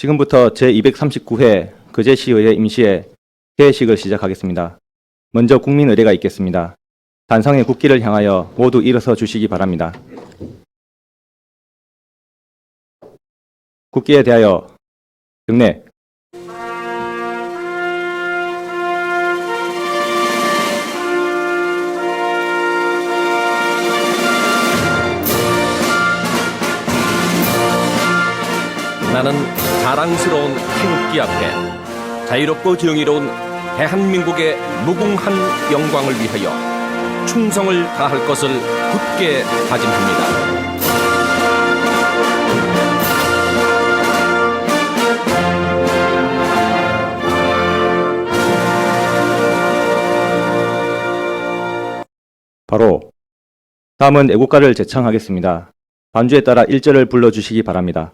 지금부터 제239회 거제시의회 임시회 개회식을 시작하겠습니다. 먼저 국민의례가 있겠습니다. 단상의 국기를 향하여 모두 일어서 주시기 바랍니다. 국기에 대하여 경례. 나는 자랑스러운 태극기 앞에 자유롭고 정의로운 대한민국의 무궁한 영광을 위하여 충성을 다할 것을 굳게 다짐합니다. 바로 다음은 애국가를 제창하겠습니다. 반주에 따라 1절을 불러주시기 바랍니다.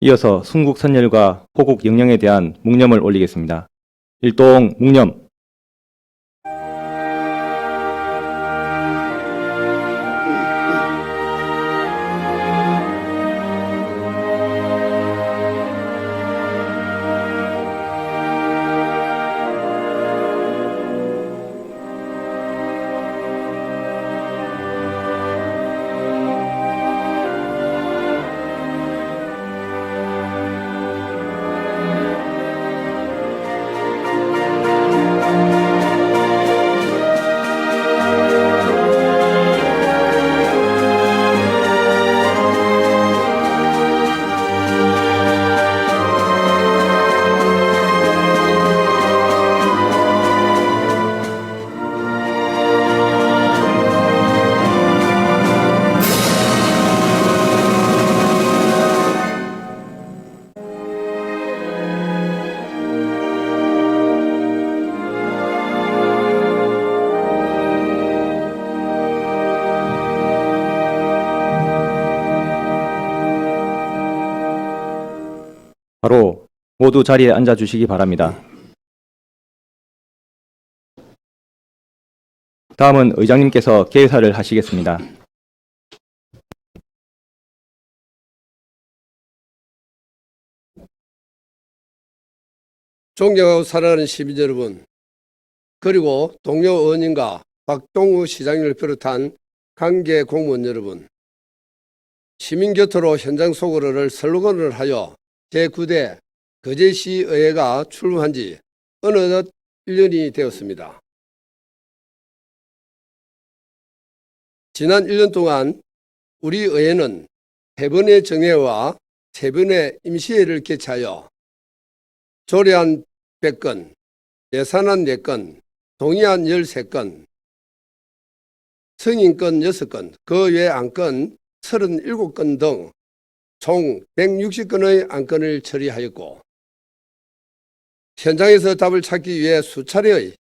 이어서 순국선열과 호국 영령에 대한 묵념을 올리겠습니다. 일동 묵념. 바로 모두 자리에 앉아 주시기 바랍니다. 다음은 의장님께서 개사를 하시겠습니다. 존경하고 사랑하는 시민 여러분, 그리고 동료 의원님과 박동우 시장님을 비롯한 관계 공무원 여러분, 시민 곁으로 현장 소구를 슬로건을 하여 제9대 거제시의회가 출범한 지 어느덧 1년이 되었습니다. 지난 1년 동안 우리 의회는 3번의 정회와 3번의 임시회를 개최하여 조례안 100건, 예산안 4건, 동의안 13건, 승인권 6건, 그 외 안건 37건 등 총 160건의 안건을 처리하였고, 현장에서 답을 찾기 위해 수차례의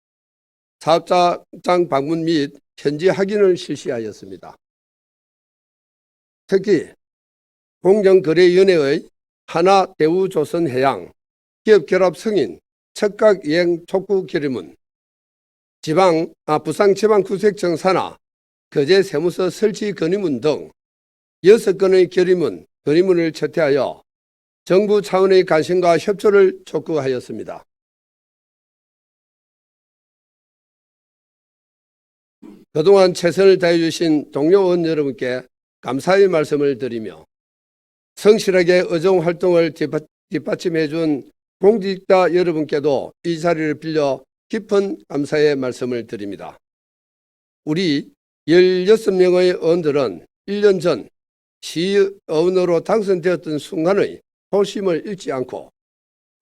사업장 방문 및 현지 확인을 실시하였습니다. 특히 공정거래위원회의 하나대우조선해양 기업결합 승인 척각이행 촉구 결의문, 부상지방구색청 산하 거제세무서 설치 건의문 등 6건의 건의문을 채택하여 정부 차원의 관심과 협조를 촉구하였습니다. 그동안 최선을 다해 주신 동료 의원 여러분께 감사의 말씀을 드리며 성실하게 의정 활동을 뒷받침해 준 공직자 여러분께도 이 자리를 빌려 깊은 감사의 말씀을 드립니다. 우리 16명의 의원들은 1년 전 시의원으로 당선되었던 순간의 초심을 잃지 않고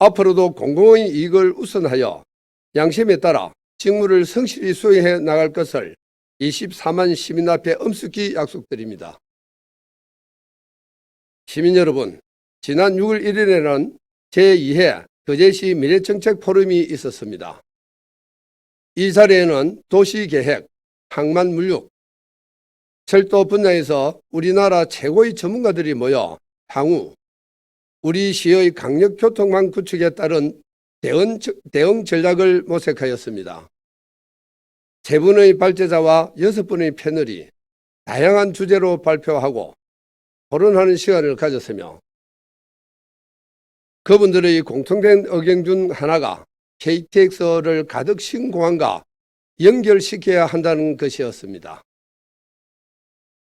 앞으로도 공공의 이익을 우선하여 양심에 따라 직무를 성실히 수행해 나갈 것을 24만 시민 앞에 엄숙히 약속드립니다. 시민 여러분, 지난 6월 1일에는 제2회 거제시 미래정책 포럼이 있었습니다. 이 자리에는 도시계획, 항만물육, 철도 분야에서 우리나라 최고의 전문가들이 모여 향후 우리 시의 강력교통망 구축에 따른 대응 전략을 모색하였습니다. 3분의 발제자와 6분의 패널이 다양한 주제로 발표하고 토론하는 시간을 가졌으며 그분들의 공통된 의견 중 하나가 KTX를 가덕 신공항과 연결시켜야 한다는 것이었습니다.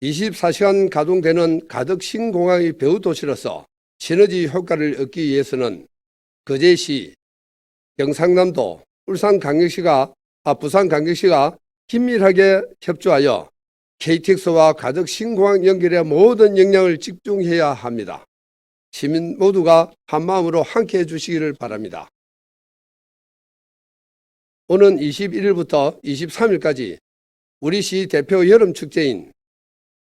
24시간 가동되는 가덕 신공항의 배후 도시로서 시너지 효과를 얻기 위해서는 거제시, 경상남도, 부산광역시가 긴밀하게 협조하여 KTX와 가덕 신공항 연결에 모든 역량을 집중해야 합니다. 시민 모두가 한마음으로 함께해 주시기를 바랍니다. 오는 21일부터 23일까지 우리 시 대표 여름축제인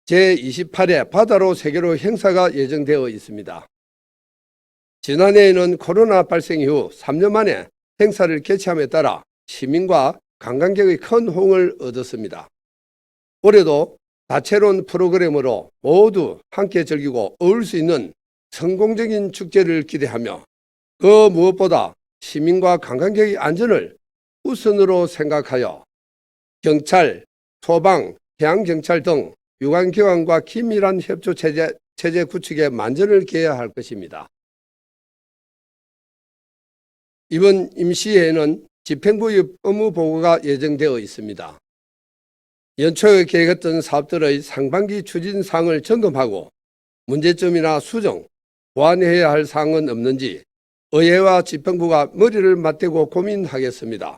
제28회 바다로 세계로 행사가 예정되어 있습니다. 지난해에는 코로나 발생 이후 3년 만에 행사를 개최함에 따라 시민과 관광객의 큰 호응을 얻었습니다. 올해도 다채로운 프로그램으로 모두 함께 즐기고 어울 수 있는 성공적인 축제를 기대하며 그 무엇보다 시민과 관광객의 안전을 우선으로 생각하여 경찰, 소방, 해양경찰 등 유관기관과 긴밀한 협조 체제 구축에 만전을 기해야 할 것입니다. 이번 임시회에는 집행부의 업무 보고가 예정되어 있습니다. 연초에 계획했던 사업들의 상반기 추진사항을 점검하고 문제점이나 수정, 보완해야 할 사항은 없는지 의회와 집행부가 머리를 맞대고 고민하겠습니다.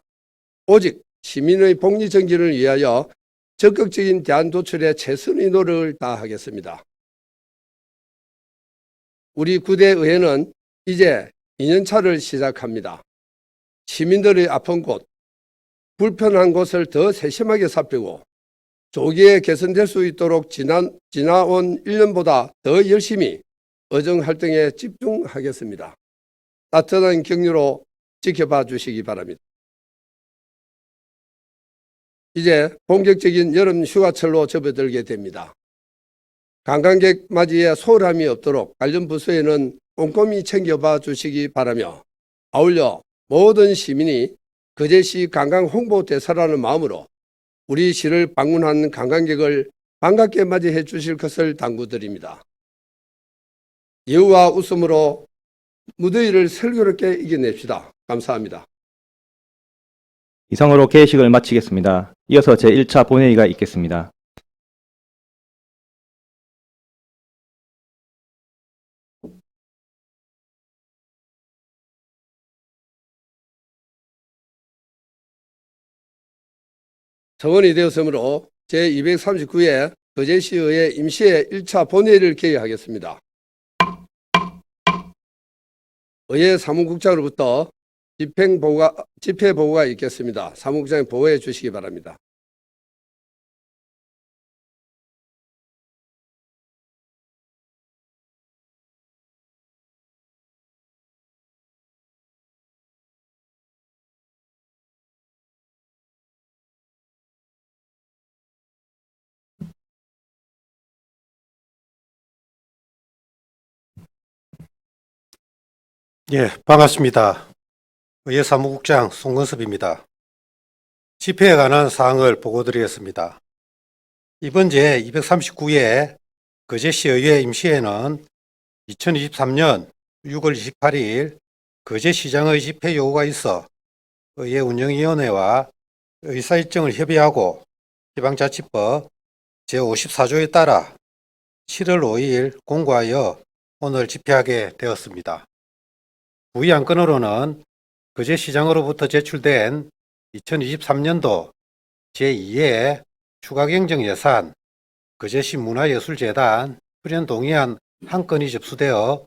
오직 시민의 복리 정진을 위하여 적극적인 대안 도출에 최선의 노력을 다하겠습니다. 우리 9대 의회는 이제 2년차를 시작합니다. 시민들의 아픈 곳, 불편한 곳을 더 세심하게 살피고 조기에 개선될 수 있도록 지나온 1년보다 더 열심히 의정활동에 집중하겠습니다. 따뜻한 격려로 지켜봐 주시기 바랍니다. 이제 본격적인 여름 휴가철로 접어들게 됩니다. 관광객 맞이에 소홀함이 없도록 관련 부서에는 꼼꼼히 챙겨봐 주시기 바라며 아울러 모든 시민이 거제시 관광 홍보 대사라는 마음으로 우리 시를 방문한 관광객을 반갑게 맞이해 주실 것을 당부드립니다. 예우와 웃음으로 무더위를 슬기롭게 이겨냅시다. 감사합니다. 이상으로 개회식을 마치겠습니다. 이어서 제1차 본회의가 있겠습니다. 정원이 되었으므로 제239회 거제시의회 임시회 1차 본회의를 개의하겠습니다. 의회 사무국장으로부터 집회 보고가 있겠습니다. 사무국장님 보고해 주시기 바랍니다. 예, 반갑습니다. 의회 사무국장 송건섭입니다. 집회에 관한 사항을 보고드리겠습니다. 이번 제239회 거제시의회 임시회는 2023년 6월 28일 거제시장의 집회 요구가 있어 의회 운영위원회와 의사일정을 협의하고 지방자치법 제54조에 따라 7월 5일 공고하여 오늘 집행하게 되었습니다. 부의안 건으로는 거제시장으로부터 제출된 2023년도 제2회 추가경정예산 거제시 문화예술재단 출연 동의안 한 건이 접수되어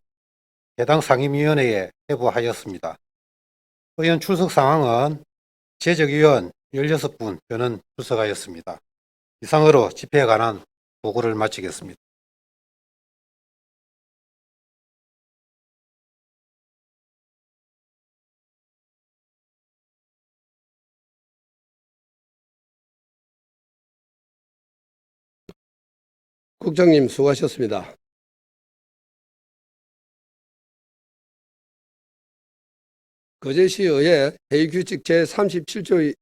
해당 상임위원회에 회부하였습니다. 의원 출석 상황은 제적위원 16분 변은 출석하였습니다. 이상으로 집회에 관한 보고를 마치겠습니다. 국장님 수고하셨습니다. 거제시의회 회의규칙 제37조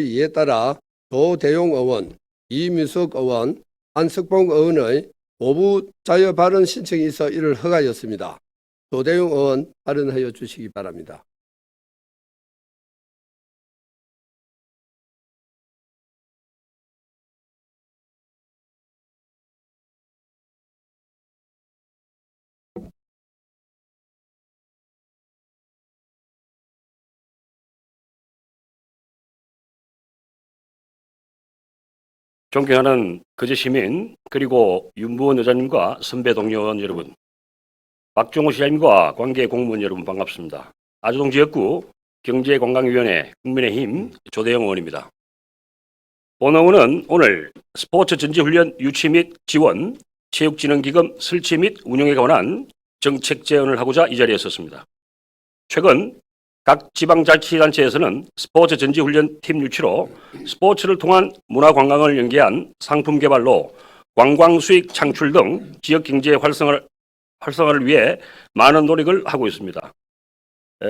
2에 따라 조대용 의원, 이민숙 의원, 안석봉 의원의 오부 자유 발언 신청이 있어 이를 허가하였습니다. 조대용 의원 발언하여 주시기 바랍니다. 존경하는 거제 시민 그리고 윤부원 의장님과 선배 동료 의원 여러분, 박종호 시장님과 관계 공무원 여러분 반갑습니다. 아주동 지역구 경제관광위원회 국민의힘 조대영 의원입니다. 본의원은 오늘 스포츠 전지훈련 유치 및 지원, 체육진흥기금 설치 및 운영에 관한 정책 제언을 하고자 이 자리에 섰습니다. 최근 각 지방자치단체에서는 스포츠 전지훈련 팀 유치로 스포츠를 통한 문화관광을 연계한 상품 개발로 관광수익 창출 등 지역경제 활성화를 위해 많은 노력을 하고 있습니다.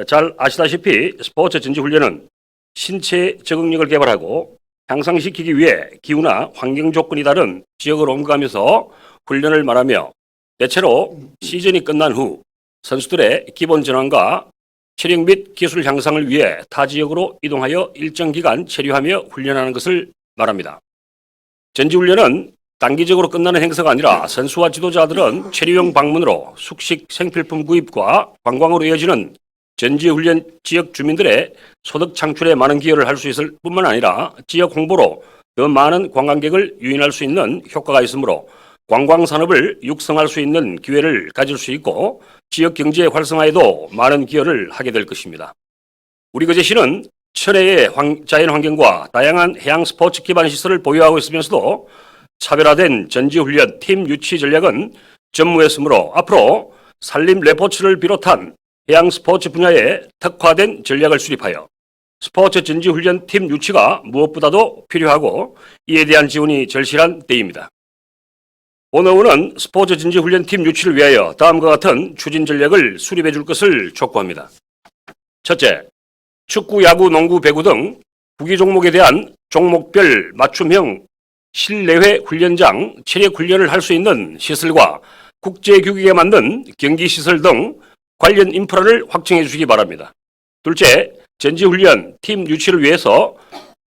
잘 아시다시피 스포츠 전지훈련은 신체 적응력을 개발하고 향상시키기 위해 기후나 환경 조건이 다른 지역으로 옮겨가면서 훈련을 말하며 대체로 시즌이 끝난 후 선수들의 기본 전환과 체력 및 기술 향상을 위해 타 지역으로 이동하여 일정 기간 체류하며 훈련하는 것을 말합니다. 전지훈련은 단기적으로 끝나는 행사가 아니라 선수와 지도자들은 체류용 방문으로 숙식 생필품 구입과 관광으로 이어지는 전지훈련 지역 주민들의 소득 창출에 많은 기여를 할 수 있을 뿐만 아니라 지역 홍보로 더 많은 관광객을 유인할 수 있는 효과가 있으므로 관광산업을 육성할 수 있는 기회를 가질 수 있고 지역 경제 활성화에도 많은 기여를 하게 될 것입니다. 우리 거제시는 천혜의 자연환경과 다양한 해양 스포츠 기반 시설을 보유하고 있으면서도 차별화된 전지훈련 팀 유치 전략은 전무했으므로 앞으로 산림 레포츠를 비롯한 해양 스포츠 분야에 특화된 전략을 수립하여 스포츠 전지훈련 팀 유치가 무엇보다도 필요하고 이에 대한 지원이 절실한 때입니다. 본의원은 스포츠 전지훈련팀 유치를 위하여 다음과 같은 추진 전략을 수립해 줄 것을 촉구합니다. 첫째, 축구, 야구, 농구, 배구 등 구기 종목에 대한 종목별 맞춤형 실내외 훈련장, 체력 훈련을 할 수 있는 시설과 국제규격에 맞는 경기시설 등 관련 인프라를 확충해 주시기 바랍니다. 둘째, 전지훈련 팀 유치를 위해서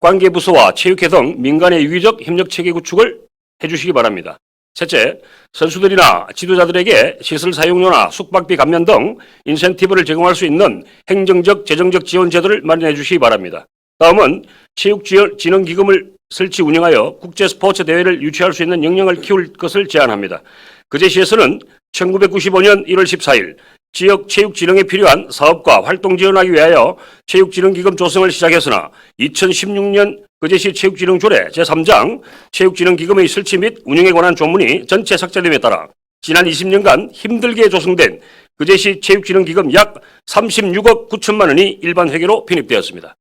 관계부서와 체육회 등 민간의 유기적 협력체계 구축을 해주시기 바랍니다. 셋째, 선수들이나 지도자들에게 시설 사용료나 숙박비 감면 등 인센티브를 제공할 수 있는 행정적, 재정적 지원 제도를 마련해 주시기 바랍니다. 다음은 체육진흥기금을 설치 운영하여 국제 스포츠 대회를 유치할 수 있는 역량을 키울 것을 제안합니다. 거제시에서는 1995년 1월 14일 지역 체육진흥에 필요한 사업과 활동 지원하기 위하여 체육진흥기금 조성을 시작했으나 2016년 거제시 체육진흥조례 제3장 체육진흥기금의 설치 및 운영에 관한 조문이 전체 삭제됨에 따라 지난 20년간 힘들게 조성된 거제시 체육진흥기금 약 36억 9천만 원이 일반 회계로 편입되었습니다.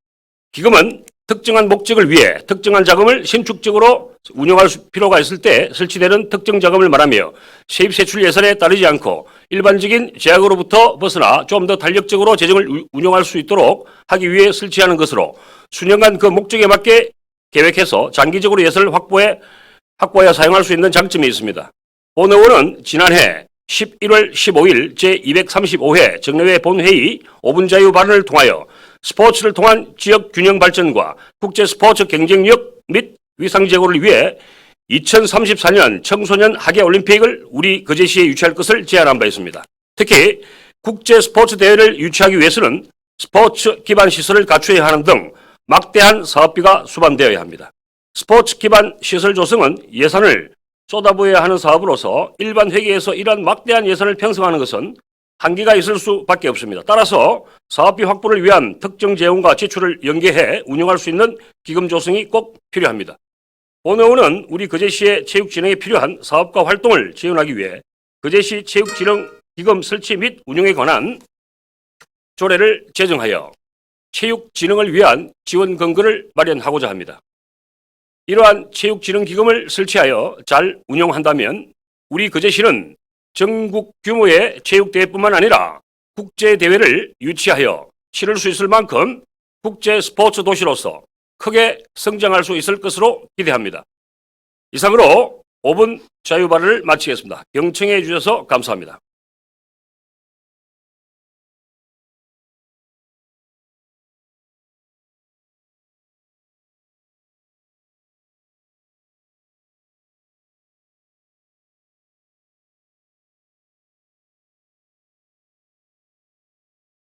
기금은 특정한 목적을 위해 특정한 자금을 신축적으로 운영할 필요가 있을 때 설치되는 특정 자금을 말하며 세입 세출 예산에 따르지 않고 일반적인 제약으로부터 벗어나 좀 더 탄력적으로 재정을 운영할 수 있도록 하기 위해 설치하는 것으로 수년간 그 목적에 맞게 계획해서 장기적으로 예산을 확보하여 사용할 수 있는 장점이 있습니다. 본의원은 지난해 11월 15일 제235회 정례회 본회의 5분 자유 발언을 통하여 스포츠를 통한 지역 균형 발전과 국제 스포츠 경쟁력 및 위상 제고를 위해 2034년 청소년 하계 올림픽을 우리 거제시에 유치할 것을 제안한 바 있습니다. 특히 국제 스포츠 대회를 유치하기 위해서는 스포츠 기반 시설을 갖춰야 하는 등 막대한 사업비가 수반되어야 합니다. 스포츠 기반 시설 조성은 예산을 쏟아부어야 하는 사업으로서 일반 회계에서 이러한 막대한 예산을 편성하는 것은 한계가 있을 수밖에 없습니다. 따라서 사업비 확보를 위한 특정 재원과 지출을 연계해 운영할 수 있는 기금 조성이 꼭 필요합니다. 본회의원은 우리 거제시의 체육 진흥에 필요한 사업과 활동을 지원하기 위해 거제시 체육진흥기금 설치 및 운영에 관한 조례를 제정하여 체육 진흥을 위한 지원 근거를 마련하고자 합니다. 이러한 체육진흥기금을 설치하여 잘 운영한다면 우리 거제시는 전국 규모의 체육대회뿐만 아니라 국제대회를 유치하여 치를 수 있을 만큼 국제 스포츠 도시로서 크게 성장할 수 있을 것으로 기대합니다. 이상으로 5분 자유발언을 마치겠습니다. 경청해 주셔서 감사합니다.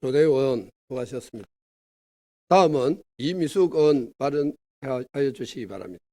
조대 의원 수고하셨습니다. 다음은 이미숙 의원 발언하여 주시기 바랍니다.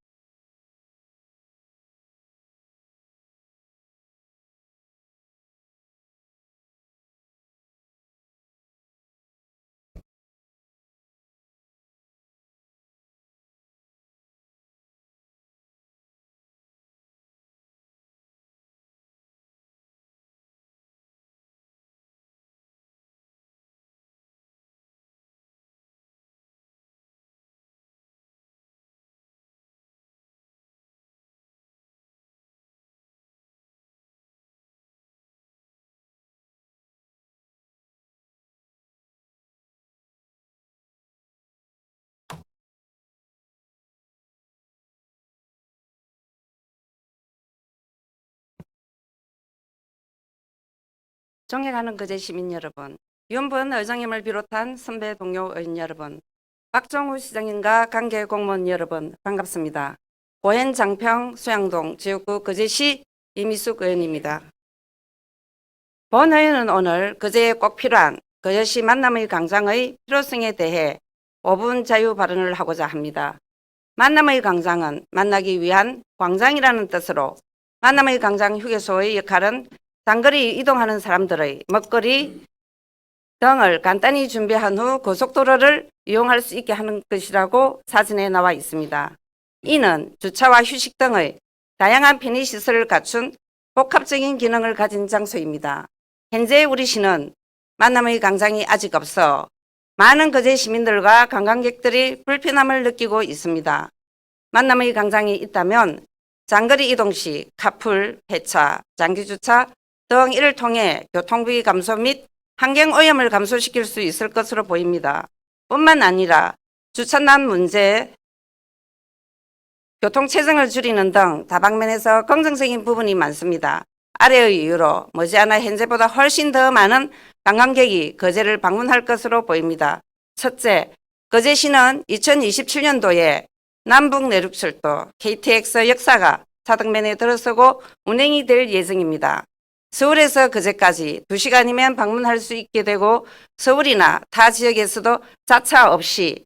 존경하는 거제 시민 여러분, 윤번 의장님을 비롯한 선배 동료 의원 여러분, 박종우 시장님과 관계 공무원 여러분 반갑습니다. 고현 장평 수양동 지역구 거제시 이미숙 의원입니다. 본 의원은 오늘 거제에 꼭 필요한 거제시 만남의 광장의 필요성에 대해 5분 자유 발언을 하고자 합니다. 만남의 광장은 만나기 위한 광장이라는 뜻으로 만남의 광장 휴게소의 역할은 장거리 이동하는 사람들의 먹거리 등을 간단히 준비한 후 고속도로를 이용할 수 있게 하는 것이라고 사진에 나와 있습니다. 이는 주차와 휴식 등의 다양한 편의시설을 갖춘 복합적인 기능을 가진 장소입니다. 현재 우리 시는 만남의 광장이 아직 없어 많은 거제 시민들과 관광객들이 불편함을 느끼고 있습니다. 만남의 광장이 있다면 장거리 이동 시 카풀, 폐차, 장기주차 등 이를 통해 교통비 감소 및 환경오염을 감소시킬 수 있을 것으로 보입니다. 뿐만 아니라 주차난 문제, 교통체증을 줄이는 등 다방면에서 긍정적인 부분이 많습니다. 아래의 이유로 머지않아 현재보다 훨씬 더 많은 관광객이 거제를 방문할 것으로 보입니다. 첫째, 거제시는 2027년도에 남북 내륙철도 KTX 역사가 사덕면에 들어서고 운행이 될 예정입니다. 서울에서 거제까지 2시간이면 방문할 수 있게 되고 서울이나 타 지역에서도 자차 없이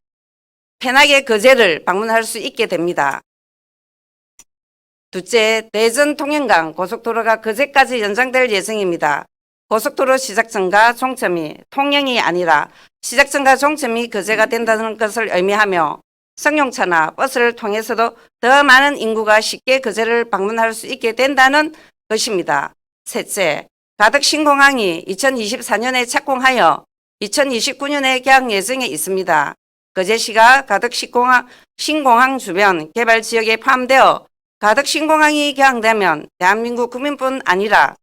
편하게 거제를 방문할 수 있게 됩니다. 둘째, 대전 통영간 고속도로가 거제까지 연장될 예정입니다. 고속도로 시작점과 종점이 통영이 아니라 시작점과 종점이 거제가 된다는 것을 의미하며 승용차나 버스를 통해서도 더 많은 인구가 쉽게 거제를 방문할 수 있게 된다는 것입니다. 셋째, 가덕 신공항이 2024년에 착공하여 2029년에 개항 예정에 있습니다. 거제시가 가덕 신공항 주변 개발 지역에 포함되어 가덕 신공항이 개항되면 대한민국 국민뿐 아니라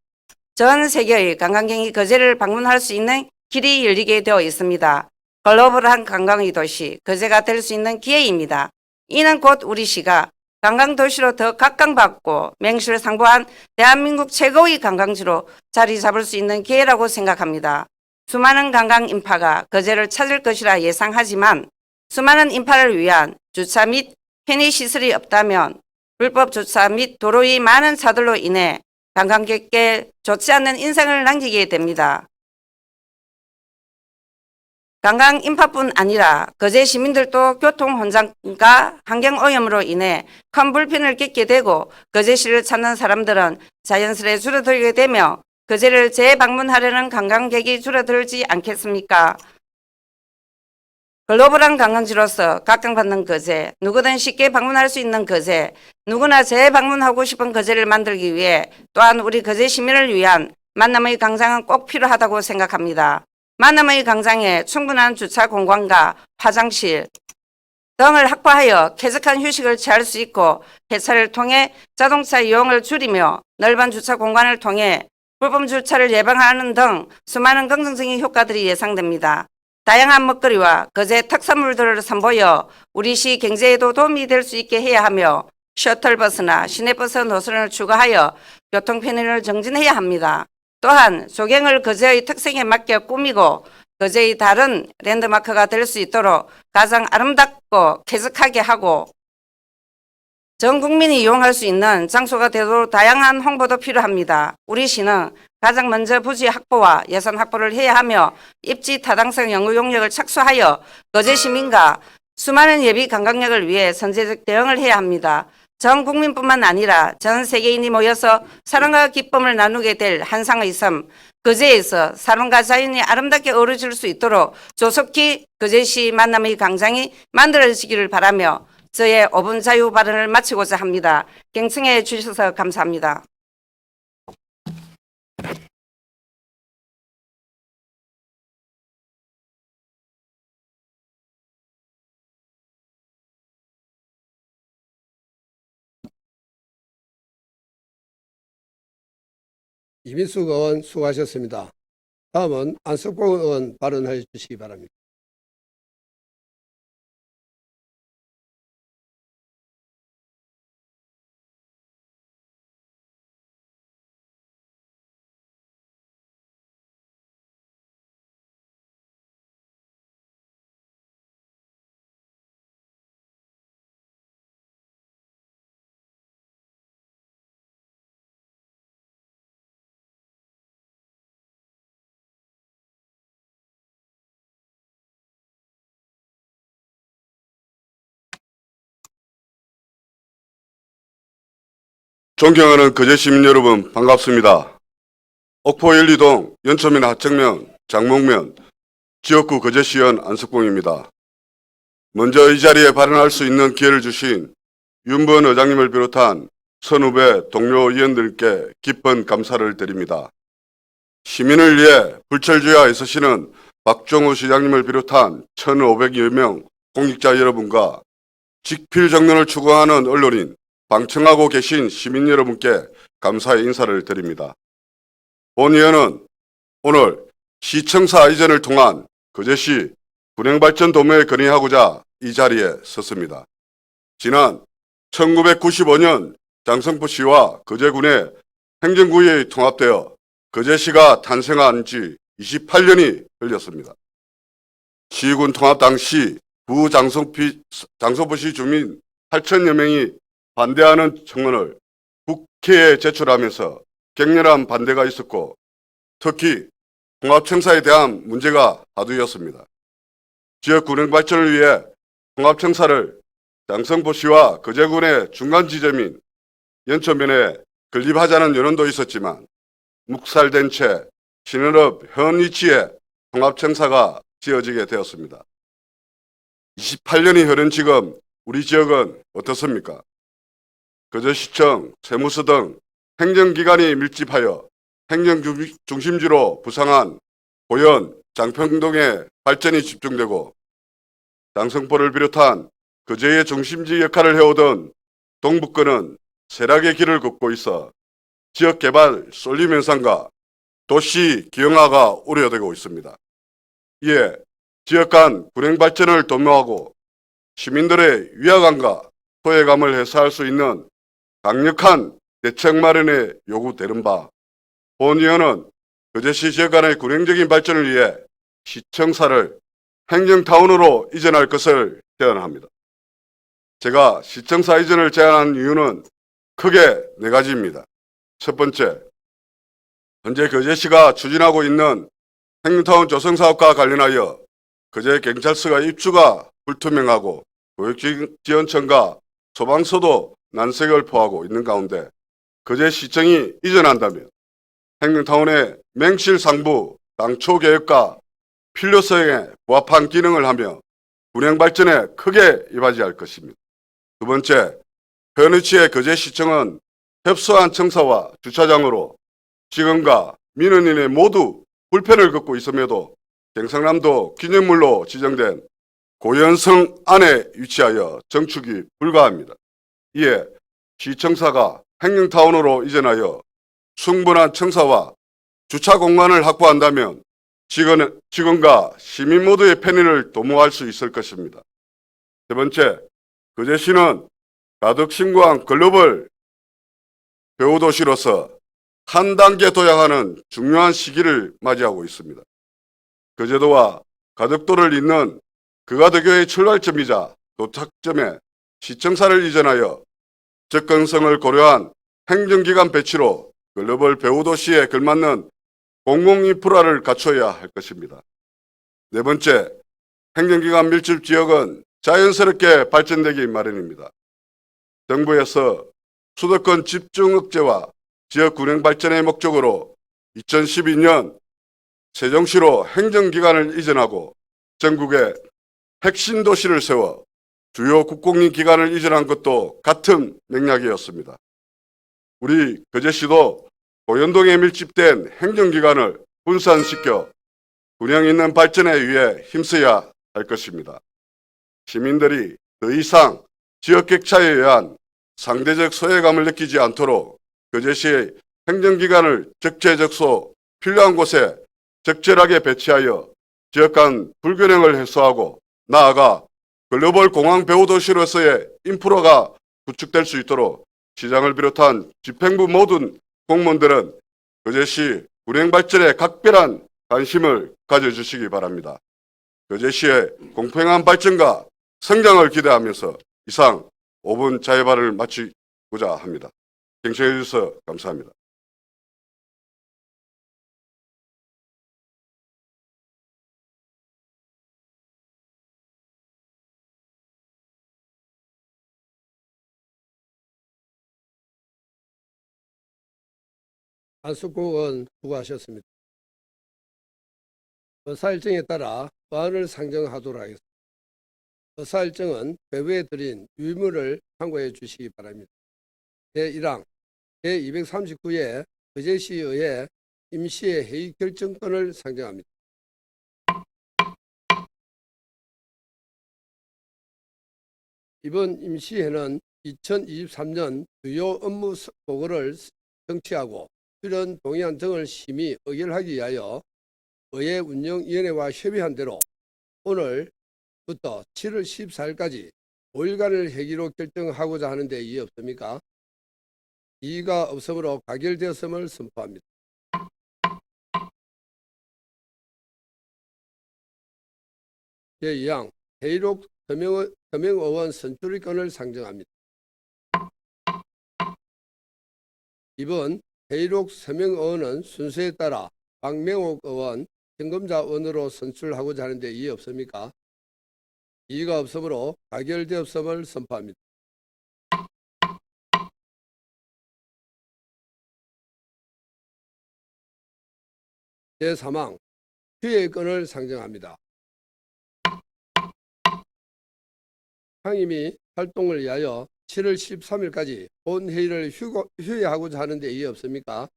전 세계의 관광객이 거제를 방문할 수 있는 길이 열리게 되어 있습니다. 글로벌한 관광의 도시 거제가 될 수 있는 기회입니다. 이는 곧 우리 시가 관광도시로 더 각광받고 명실상부한 대한민국 최고의 관광지로 자리 잡을 수 있는 기회라고 생각합니다. 수많은 관광 인파가 거제를 찾을 것이라 예상하지만 수많은 인파를 위한 주차 및 편의시설이 없다면 불법 주차 및 도로 위 많은 차들로 인해 관광객께 좋지 않는 인상을 남기게 됩니다. 관광 인파뿐 아니라 거제 시민들도 교통 혼잡과 환경 오염으로 인해 큰 불편을 겪게 되고 거제시를 찾는 사람들은 자연스레 줄어들게 되며 거제를 재방문하려는 관광객이 줄어들지 않겠습니까? 글로벌한 관광지로서 각광받는 거제, 누구든 쉽게 방문할 수 있는 거제, 누구나 재방문하고 싶은 거제를 만들기 위해 또한 우리 거제 시민을 위한 만남의 광장은 꼭 필요하다고 생각합니다. 만남의 광장에 충분한 주차 공간과 화장실 등을 확보하여 쾌적한 휴식을 취할 수 있고 폐차를 통해 자동차 이용을 줄이며 넓은 주차 공간을 통해 불법 주차를 예방하는 등 수많은 긍정적인 효과들이 예상됩니다. 다양한 먹거리와 거제 특산물들을 선보여 우리 시 경제에도 도움이 될 수 있게 해야 하며 셔틀버스나 시내버스 노선을 추가하여 교통 편의를 정진해야 합니다. 또한 조경을 거제의 특성에 맞게 꾸미고 거제의 다른 랜드마크가 될 수 있도록 가장 아름답고 쾌적하게 하고 전 국민이 이용할 수 있는 장소가 되도록 다양한 홍보도 필요합니다. 우리 시는 가장 먼저 부지 확보와 예산 확보를 해야 하며 입지 타당성 연구 용역을 착수하여 거제 시민과 수많은 예비 관광객을 위해 선제적 대응을 해야 합니다. 전 국민뿐만 아니라 전 세계인이 모여서 사랑과 기쁨을 나누게 될 한상의 섬 거제에서 사람과 자연이 아름답게 어우러질 수 있도록 조속히 거제시 만남의 광장이 만들어지기를 바라며 저의 5분 자유 발언을 마치고자 합니다. 경청해 주셔서 감사합니다. 이민숙 의원 수고하셨습니다. 다음은 안석봉 의원 발언해 주시기 바랍니다. 존경하는 거제 시민 여러분 반갑습니다. 옥포 연리동 연초면 하청면 장목면 지역구 거제시의원 안석봉입니다. 먼저 이 자리에 발언할 수 있는 기회를 주신 윤부원 의장님을 비롯한 선후배 동료 의원들께 깊은 감사를 드립니다. 시민을 위해 불철주야 애쓰시는 박종우 시장님을 비롯한 1,500여 명 공직자 여러분과 직필 정론을 추구하는 언론인, 방청하고 계신 시민 여러분께 감사의 인사를 드립니다. 본 의원은 오늘 시청사 이전을 통한 거제시 군행발전 도모에 건의하고자 이 자리에 섰습니다. 지난 1995년 장성포시와 거제군의 행정구역이 통합되어 거제시가 탄생한 지 28년이 흘렸습니다. 시군 통합 당시 장성포시 주민 8천여 명이 반대하는 청원을 국회에 제출하면서 격렬한 반대가 있었고 특히 통합청사에 대한 문제가 화두였습니다. 지역 군행 발전을 위해 통합청사를 장성포시와 거제군의 중간 지점인 연초면에 건립하자는 여론도 있었지만 묵살된 채 신현업 현 위치에 통합청사가 지어지게 되었습니다. 28년이 흐른 지금 우리 지역은 어떻습니까? 거제시청, 세무서 등 행정기관이 밀집하여 행정중심지로 부상한 고현, 장평동의 발전이 집중되고 장성포를 비롯한 거제의 중심지 역할을 해오던 동북권은 쇠락의 길을 걷고 있어 지역개발 쏠림 현상과 도시 기형화가 우려되고 있습니다. 이에 지역 간 군행발전을 도모하고 시민들의 위화감과 소외감을 해소할 수 있는 강력한 대책 마련에 요구되는 바, 본 의원은 거제시 지역 간의 군행적인 발전을 위해 시청사를 행정타운으로 이전할 것을 제안합니다. 제가 시청사 이전을 제안한 이유는 크게 네 가지입니다. 첫 번째, 현재 거제시가 추진하고 있는 행정타운 조성사업과 관련하여 거제경찰서가 입주가 불투명하고 교육지원청과 소방서도 난색을 표하고 있는 가운데 거제시청이 이전한다면 행정타운의 명실상부 당초 계획과 필요성에 부합한 기능을 하며 운행 발전에 크게 이바지할 것입니다. 두 번째, 현 위치의 거제시청은 협소한 청사와 주차장으로 지금과 민원인의 모두 불편을 겪고 있음에도 경상남도 기념물로 지정된 고연성 안에 위치하여 정축이 불가합니다. 이에 시청사가 행정타운으로 이전하여 충분한 청사와 주차 공간을 확보한다면 직원과 시민 모두의 편의를 도모할 수 있을 것입니다. 세 번째, 거제시는 가덕 신구한 글로벌 배후도시로서 한 단계 도약하는 중요한 시기를 맞이하고 있습니다. 거제도와 가덕도를 잇는 그가덕교의 출발점이자 도착점에 시청사를 이전하여 접근성을 고려한 행정기관 배치로 글로벌 배후도시에 걸맞는 공공인프라를 갖춰야 할 것입니다. 네 번째, 행정기관 밀집 지역은 자연스럽게 발전되기 마련입니다. 정부에서 수도권 집중 억제와 지역 균형 발전의 목적으로 2012년 세종시로 행정기관을 이전하고 전국에 핵심 도시를 세워 주요 국공립 기관을 이전한 것도 같은 맥락이었습니다. 우리 거제시도 도연동에 밀집된 행정기관을 분산시켜 균형 있는 발전에 위해 힘써야 할 것입니다. 시민들이 더 이상 지역 격차에 의한 상대적 소외감을 느끼지 않도록 거제시의 행정기관을 적재적소 필요한 곳에 적절하게 배치하여 지역 간 불균형을 해소하고 나아가 글로벌 공항 배후도시로서의 인프라가 구축될 수 있도록 시장을 비롯한 집행부 모든 공무원들은 거제시 운행 발전에 각별한 관심을 가져주시기 바랍니다. 거제시의 공평한 발전과 성장을 기대하면서 이상 5분 자유발언을 마치고자 합니다. 경청해 주셔서 감사합니다. 안숙국 의원 수고하셨습니다. 의사일정에 따라 법안을 상정하도록 하겠습니다. 의사일정은 배부에 드린 유의물을 참고해 주시기 바랍니다. 제1항 제239회 거제시의회 임시회 회의 결정권을 상정합니다. 이번 임시회는 2023년 주요 업무 보고를 정치하고 필요한 동의안 등을 심의 의결하기 위하여 의회 운영위원회와 협의한 대로 오늘부터 7월 14일까지 5일간을 회기로 결정하고자 하는데 이의 없습니까? 이의가 없으므로 가결되었음을 선포합니다. 제2항 회의록 서명의원 선출권을 상정합니다. 이번 회의록 서명의원은 순서에 따라 박명옥 의원, 현금자 의원으로 선출하고자 하는데 이의 없습니까? 이의가 없으므로 가결되었음을 선포합니다. 제3항 휴회권을 상정합니다. 상임위 활동을 위하여 7월 13일까지 본회의를 휴회하고자 하는데 이의 없습니까?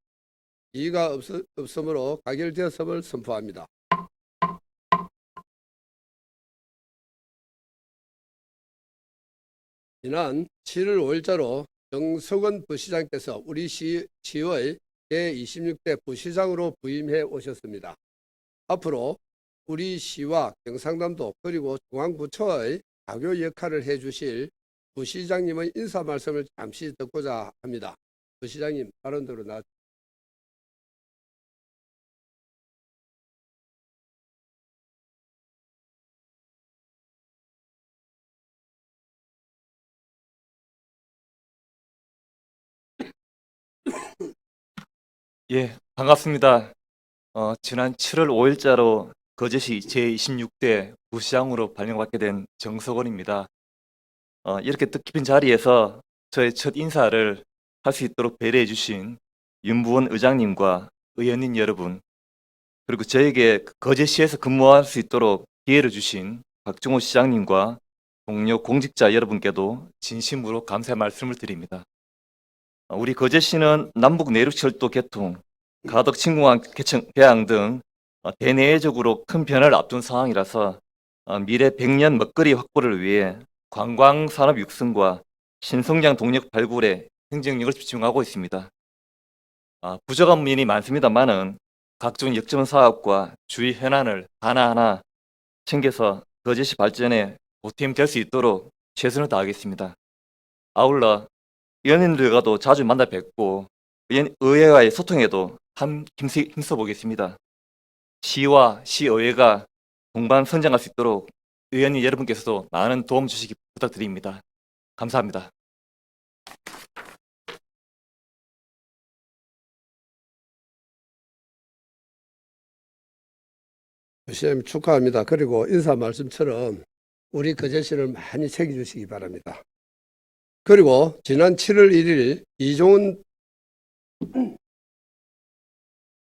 이의가 없으므로 가결되었음을 선포합니다. 지난 7월 5일자로 정석원 부시장께서 우리 시의 제26대 부시장으로 부임해 오셨습니다. 앞으로 우리 시와 경상남도 그리고 중앙부처의 가교 역할을 해주실 부시장님의 인사 말씀을 잠시 듣고자 합니다. 부시장님 발언대로 나와주십시오. 예, 반갑습니다. 지난 7월 5일자로 거제시 제26대 부시장으로 발령받게 된 정석원입니다. 이렇게 뜻깊은 자리에서 저의 첫 인사를 할 수 있도록 배려해 주신 윤부원 의장님과 의원님 여러분, 그리고 저에게 거제시에서 근무할 수 있도록 기회를 주신 박종호 시장님과 동료 공직자 여러분께도 진심으로 감사의 말씀을 드립니다. 우리 거제시는 남북 내륙철도 개통, 가덕 신공항 개항 등 대내적으로 큰 변화를 앞둔 상황이라서 미래 100년 먹거리 확보를 위해 관광산업 육성과 신성장 동력 발굴에 행정력을 집중하고 있습니다. 부족한 면이 많습니다만은 각종 역점 사업과 주의 현안을 하나하나 챙겨서 거제시 발전에 보탬 될 수 있도록 최선을 다하겠습니다. 아울러 의원님들과도 자주 만나 뵙고 의회와의 소통에도 힘써 보겠습니다. 시와 시의회가 동반 선정할 수 있도록 의원님 여러분께서도 많은 도움 주시기 부탁드립니다. 감사합니다. 시장님 축하합니다. 그리고 인사 말씀처럼 우리 거제시를 많이 챙겨주시기 바랍니다. 그리고 지난 7월 1일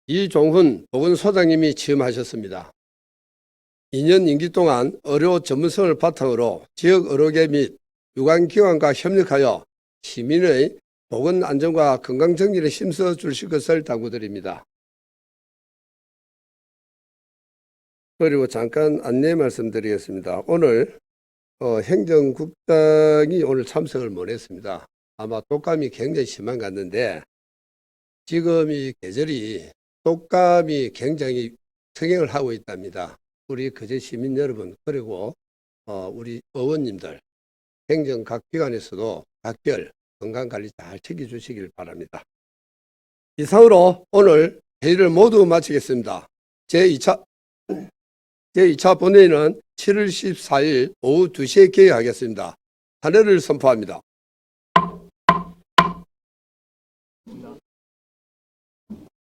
이종훈 보건소장님이 취임하셨습니다. 2년 임기 동안 의료 전문성을 바탕으로 지역 의료계 및 유관기관과 협력하여 시민의 보건 안전과 건강 정진에 힘써 주실 것을 당부드립니다. 그리고 잠깐 안내 말씀드리겠습니다. 오늘 행정국장이 오늘 참석을 못했습니다. 아마 독감이 굉장히 심한 것 같는데 지금 이 계절이 독감이 굉장히 성행을 하고 있답니다. 우리 거제 시민 여러분 그리고 우리 의원님들 행정 각 기관에서도 각별 건강관리 잘 챙겨주시길 바랍니다. 이상으로 오늘 회의를 모두 마치겠습니다. 제2차 본회의는 7월 14일 오후 2시에 개회하겠습니다. 탄핵을 선포합니다.